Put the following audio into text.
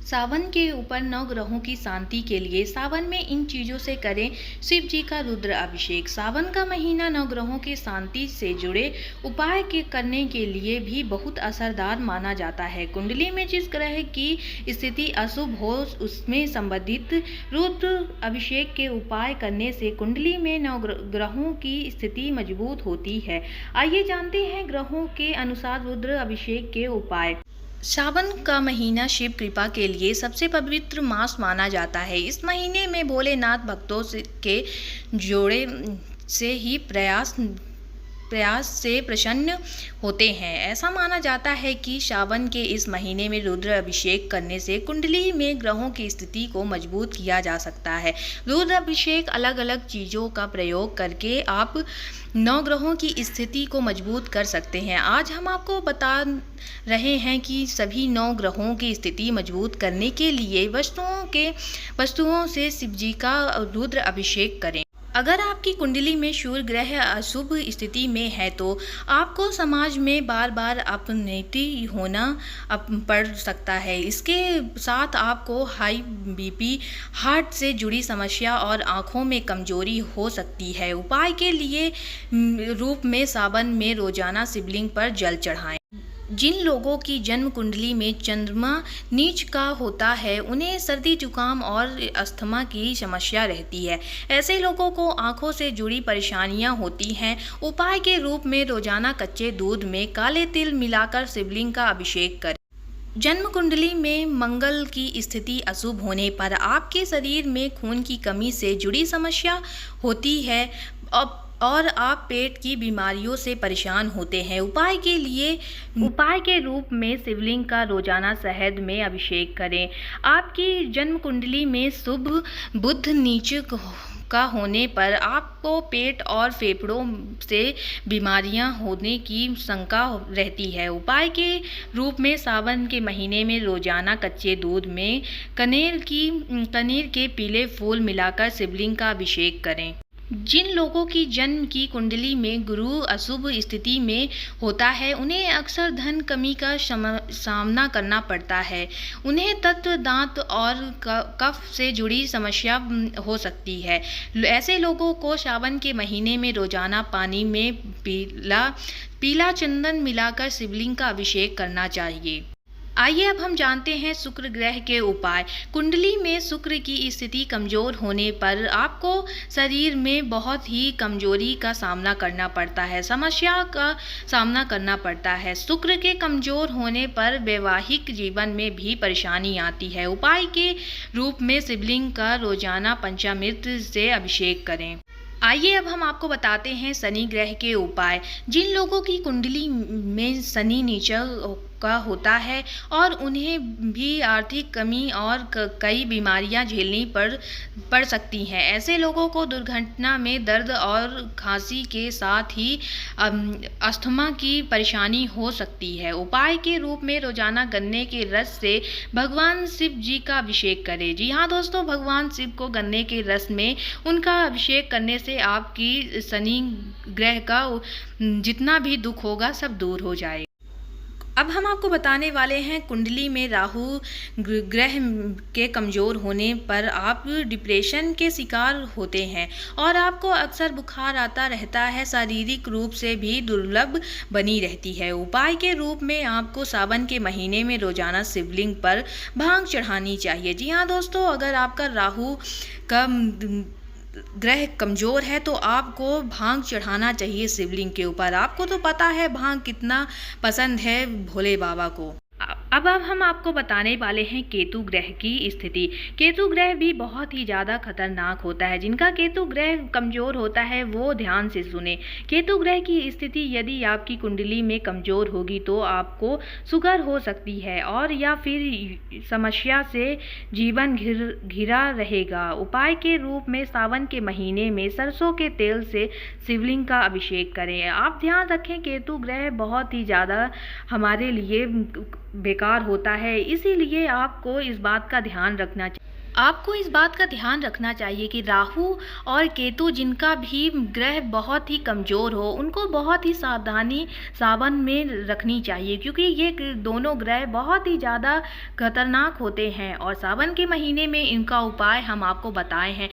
सावन के ऊपर नवग्रहों की शांति के लिए सावन में इन चीज़ों से करें शिव जी का रुद्र अभिषेक। सावन का महीना नवग्रहों की शांति से जुड़े उपाय के करने के लिए भी बहुत असरदार माना जाता है। कुंडली में जिस ग्रह की स्थिति अशुभ हो उसमें संबंधित रुद्र अभिषेक के उपाय करने से कुंडली में नवग्रहों की स्थिति मजबूत होती है। आइए जानते हैं ग्रहों के अनुसार रुद्र अभिषेक के उपाय। सावन का महीना शिव कृपा के लिए सबसे पवित्र मास माना जाता है। इस महीने में भोलेनाथ भक्तों के जोड़े से ही प्रयास से प्रसन्न होते हैं। ऐसा माना जाता है कि सावन के इस महीने में रुद्र अभिषेक करने से कुंडली में ग्रहों की स्थिति को मजबूत किया जा सकता है। रुद्र अभिषेक अलग अलग चीज़ों का प्रयोग करके आप नवग्रहों की स्थिति को मजबूत कर सकते हैं। आज हम आपको बता रहे हैं कि सभी 9 ग्रहों की स्थिति मजबूत करने के लिए वस्तुओं से शिव जी का रुद्र अभिषेक करें। अगर आपकी कुंडली में सूर्य ग्रह अशुभ स्थिति में है तो आपको समाज में बार बार अपमानित होना पड़ सकता है। इसके साथ आपको हाई बीपी, हार्ट से जुड़ी समस्या और आँखों में कमजोरी हो सकती है। उपाय के लिए रूप में सावन में रोजाना शिवलिंग पर जल चढ़ाएं। जिन लोगों की जन्म कुंडली में चंद्रमा नीच का होता है उन्हें सर्दी जुकाम और अस्थमा की समस्या रहती है। ऐसे लोगों को आंखों से जुड़ी परेशानियां होती हैं। उपाय के रूप में रोजाना कच्चे दूध में काले तिल मिलाकर शिवलिंग का अभिषेक करें। जन्म कुंडली में मंगल की स्थिति अशुभ होने पर आपके शरीर में खून की कमी से जुड़ी समस्या होती है और आप पेट की बीमारियों से परेशान होते हैं। उपाय के रूप में शिवलिंग का रोजाना शहद में अभिषेक करें। आपकी जन्म कुंडली में शुभ बुध नीच का होने पर आपको पेट और फेफड़ों से बीमारियां होने की शंका रहती है। उपाय के रूप में सावन के महीने में रोजाना कच्चे दूध में कनेर के पीले फूल मिलाकर शिवलिंग का अभिषेक करें। जिन लोगों की जन्म की कुंडली में गुरु अशुभ स्थिति में होता है उन्हें अक्सर धन कमी का सामना करना पड़ता है। उन्हें तत्व दांत और कफ से जुड़ी समस्या हो सकती है। ऐसे लोगों को सावन के महीने में रोजाना पानी में पीला चंदन मिलाकर शिवलिंग का अभिषेक करना चाहिए। आइए अब हम जानते हैं शुक्र ग्रह के उपाय। कुंडली में शुक्र की स्थिति कमजोर होने पर आपको शरीर में बहुत ही कमजोरी का सामना करना पड़ता है, समस्या का सामना करना पड़ता है। शुक्र के कमजोर होने पर वैवाहिक जीवन में भी परेशानी आती है। उपाय के रूप में शिवलिंग का रोजाना पंचामृत से अभिषेक करें। आइए अब हम आपको बताते हैं शनि ग्रह के उपाय। जिन लोगों की कुंडली में शनि नीचा का होता है और उन्हें भी आर्थिक कमी और कई बीमारियां झेलनी पड़ सकती हैं। ऐसे लोगों को दुर्घटना में दर्द और खांसी के साथ ही अस्थमा की परेशानी हो सकती है। उपाय के रूप में रोजाना गन्ने के रस से भगवान शिव जी का अभिषेक करें। जी हाँ दोस्तों, भगवान शिव को गन्ने के रस में उनका अभिषेक करने से आपकी शनि ग्रह का जितना भी दुख होगा सब दूर हो जाएगा। अब हम आपको बताने वाले हैं कुंडली में राहु ग्रह के कमज़ोर होने पर आप डिप्रेशन के शिकार होते हैं और आपको अक्सर बुखार आता रहता है। शारीरिक रूप से भी दुर्लभ बनी रहती है। उपाय के रूप में आपको सावन के महीने में रोजाना शिवलिंग पर भांग चढ़ानी चाहिए। जी हाँ दोस्तों, अगर आपका राहु का ग्रह कमजोर है तो आपको भांग चढ़ाना चाहिए शिवलिंग के ऊपर। आपको तो पता है भांग कितना पसंद है भोले बाबा को। अब हम आपको बताने वाले हैं केतु ग्रह की स्थिति। केतु ग्रह भी बहुत ही ज़्यादा खतरनाक होता है। जिनका केतु ग्रह कमज़ोर होता है वो ध्यान से सुने। केतु ग्रह की स्थिति यदि आपकी कुंडली में कमज़ोर होगी तो आपको शुगर हो सकती है और या फिर समस्या से जीवन घिरा रहेगा। उपाय के रूप में सावन के महीने में सरसों के तेल से शिवलिंग का अभिषेक करें। आप ध्यान रखें, केतु ग्रह बहुत ही ज़्यादा हमारे लिए बेकार होता है, इसीलिए आपको इस बात का ध्यान रखना चाहिए। आपको इस बात का ध्यान रखना चाहिए कि राहु और केतु जिनका भी ग्रह बहुत ही कमज़ोर हो, उनको बहुत ही सावधानी सावन में रखनी चाहिए, क्योंकि ये दोनों ग्रह बहुत ही ज़्यादा खतरनाक होते हैं और सावन के महीने में इनका उपाय हम आपको बताए हैं।